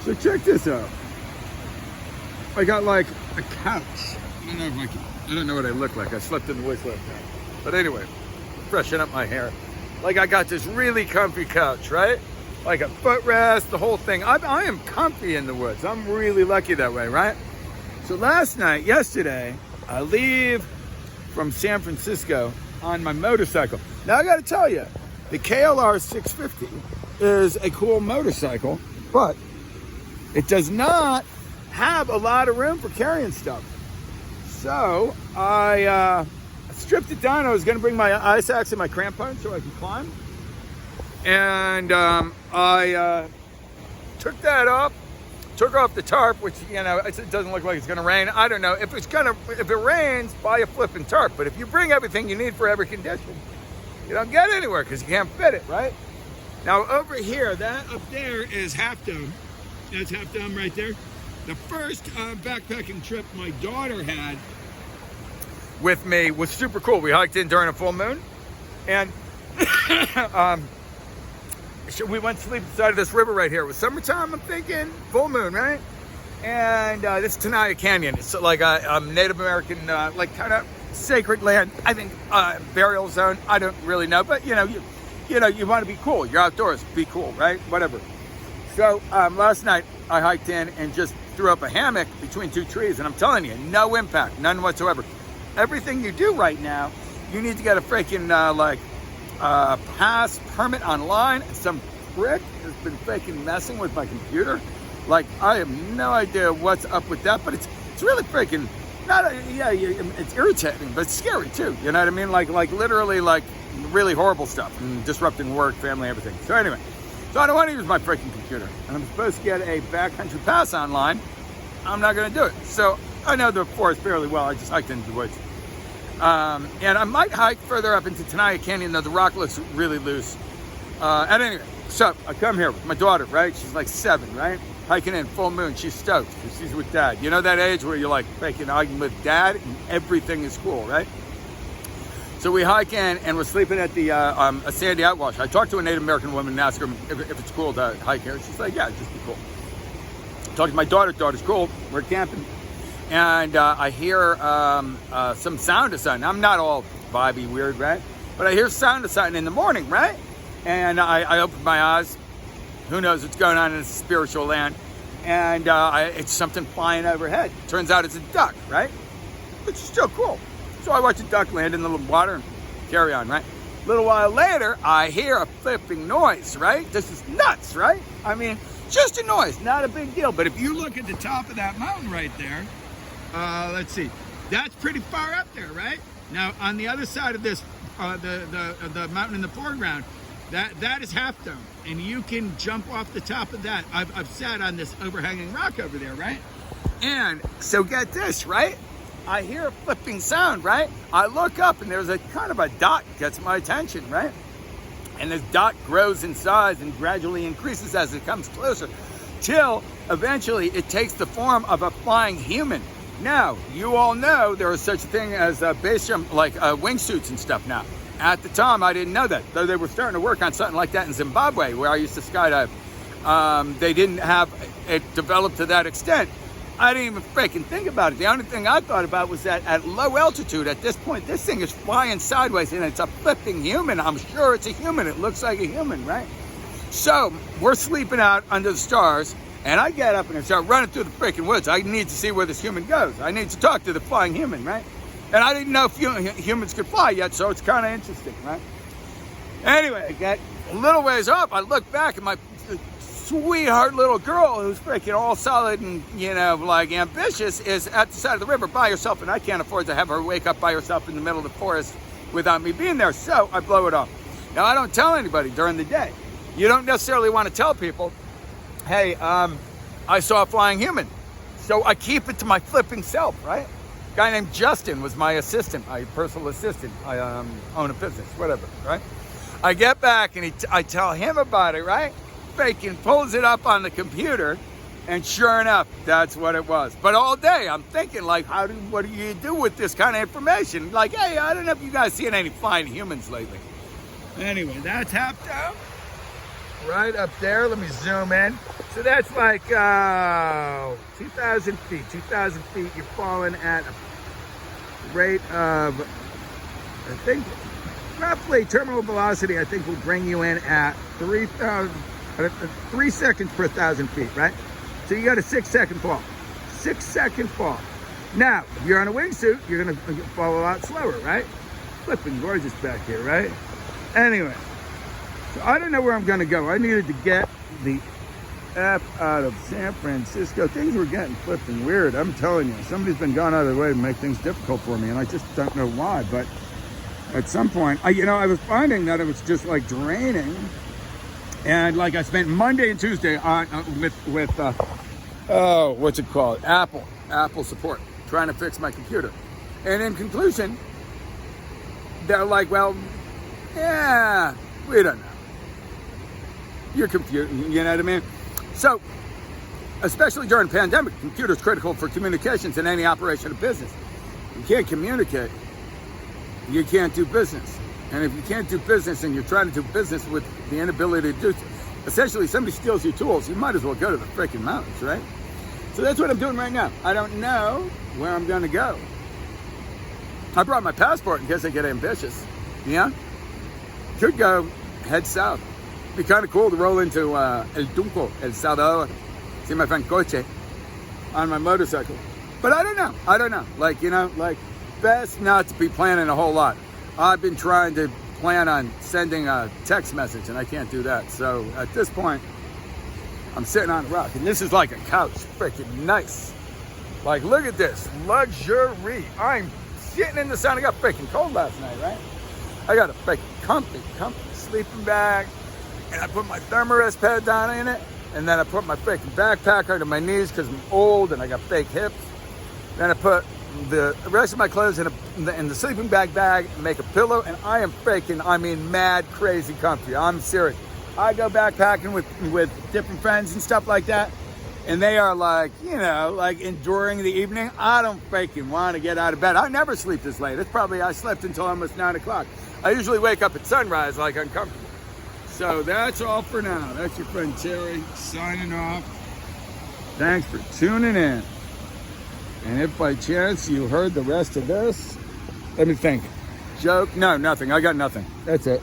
So check this out. I got like a couch. I don't know what I look like. I slept in the woods last night. But anyway, freshen up my hair. Like I got this really comfy couch, right? Like a footrest, the whole thing. I am comfy in the woods. I'm really lucky that way, right? So yesterday, I leave from San Francisco on my motorcycle. Now I gotta tell you, the KLR 650 is a cool motorcycle, but it does not have a lot of room for carrying stuff. So I stripped it down. I was gonna bring my ice axe and my crampon so I could climb. And I took that off, took off the tarp, which, you know, it doesn't look like it's gonna rain. I don't know. If it rains, buy a flipping tarp. But if you bring everything you need for every condition, you don't get anywhere because you can't fit it, right? Now over here, that up there is Half Dome. That's Half Dome right there. The first backpacking trip my daughter had with me was super cool. We hiked in during a full moon, and we went to sleep beside of this river right here. It was summertime, I'm thinking, full moon, right? And this is Tenaya Canyon. It's like a Native American, like kind of sacred land. I think burial zone. I don't really know, but you want to be cool. You're outdoors, be cool, right? Whatever. So last night I hiked in and just threw up a hammock between two trees, and I'm telling you, no impact, none whatsoever. Everything you do right now, you need to get a freaking pass permit online. Some prick has been freaking messing with my computer. Like, I have no idea what's up with that, but it's really freaking it's irritating, but it's scary too. You know what I mean? Like literally, like really horrible stuff and disrupting work, family, everything. So anyway, I don't want to use my freaking computer, and I'm supposed to get a backcountry pass online. I'm not going to do it. So I know the forest fairly well. I just hiked into the woods. And I might hike further up into Tenaya Canyon, though the rock looks really loose. And anyway, so I come here with my daughter, right? She's like 7, right? Hiking in full moon. She's stoked because she's with dad. You know that age where you're like, I can with dad and everything is cool, right? So we hike in and we're sleeping at the a sandy outwash. I talked to a Native American woman and asked her if it's cool to hike here. She's like, yeah, it'd just be cool. Talked to my daughter's cool. We're camping. And I hear some sound of something. I'm not all vibey weird, right? But I hear sound of something in the morning, right? And I open my eyes. Who knows what's going on in this spiritual land? And it's something flying overhead. Turns out it's a duck, right? Which is still cool. So I watch a duck land in the water and carry on, right? A little while later, I hear a flipping noise, right? This is nuts, right? I mean, just a noise, not a big deal. But if you look at the top of that mountain right there, let's see, that's pretty far up there, right? Now, on the other side of this, the mountain in the foreground, that is Half Dome, and you can jump off the top of that. I've sat on this overhanging rock over there, right? And so get this, right? I hear a flipping sound, right? I look up and there's a kind of a dot that gets my attention, right? And this dot grows in size and gradually increases as it comes closer, till eventually it takes the form of a flying human. Now, you all know there is such a thing as base jump, like wingsuits and stuff now. At the time, I didn't know that, though they were starting to work on something like that in Zimbabwe, where I used to skydive. They didn't have it developed to that extent. I didn't even freaking think about it. The only thing I thought about was that at low altitude, at this point, this thing is flying sideways, and it's a flipping human. I'm sure it's a human. It looks like a human, right? So we're sleeping out under the stars, and I get up and I start running through the freaking woods. I need to see where this human goes. I need to talk to the flying human, right? And I didn't know if humans could fly yet, so it's kind of interesting, right? Anyway, I get a little ways up. I look back at my sweetheart little girl who's freaking all solid and, like ambitious, is at the side of the river by herself, and I can't afford to have her wake up by herself in the middle of the forest without me being there, so I blow it off. Now, I don't tell anybody during the day. You don't necessarily want to tell people, hey, I saw a flying human. So I keep it to my flipping self, right? A guy named Justin was my assistant, my personal assistant. I own a business, whatever, right? I get back and I tell him about it, right? Bacon pulls it up on the computer, and sure enough, that's what it was. But all day I'm thinking, like, what do you do with this kind of information? Like, hey, I don't know if you guys seen any flying humans lately. Anyway, that's Half Dome. right up there. Let me zoom in. So that's like 2,000 feet. 2,000 feet, you're falling at a rate of, I think, roughly terminal velocity, I think will bring you in at 3 seconds per 1,000 feet, right? So you got a 6-second fall. 6-second fall. Now, if you're on a wingsuit, you're gonna fall a lot slower, right? Flipping gorgeous back here, right? Anyway, so I don't know where I'm gonna go. I needed to get the F out of San Francisco. Things were getting flipping weird. I'm telling you, somebody's been gone out of their way to make things difficult for me, and I just don't know why. But at some point, I was finding that it was just like draining, and like I spent Monday and Tuesday on with what's it called? Apple support, trying to fix my computer, and in conclusion, they're like, well, yeah, we don't know. You're confused, you know what I mean? So, especially during pandemic, computer's critical for communications in any operation of business. You can't communicate, you can't do business. And if you can't do business and you're trying to do business with the inability to do, essentially somebody steals your tools, you might as well go to the freaking mountains, right? So that's what I'm doing right now. I don't know where I'm gonna go. I brought my passport in case I get ambitious, yeah? Could go head south. Be kind of cool to roll into El Tunco, El Salvador, see my friend Coche on my motorcycle. But I don't know. Like, best not to be planning a whole lot. I've been trying to plan on sending a text message, and I can't do that. So at this point, I'm sitting on a rock, and this is like a couch, freaking nice. Like, look at this, luxury. I'm sitting in the sun. I got freaking cold last night, right? I got a freaking comfy sleeping bag. And I put my thermarest pad down in it, and then I put my freaking backpack under my knees because I'm old and I got fake hips. Then I put the rest of my clothes in the sleeping bag and make a pillow, and I am mad crazy comfy. I'm serious. I go backpacking with different friends and stuff like that, and they are like, like enduring the evening. I don't freaking want to get out of bed. I never sleep this late. I slept until almost 9 o'clock. I usually wake up at sunrise like uncomfortable. So that's all for now. That's your friend Terry signing off. Thanks for tuning in. And if by chance you heard the rest of this, let me think. Joke? No, nothing. I got nothing. That's it.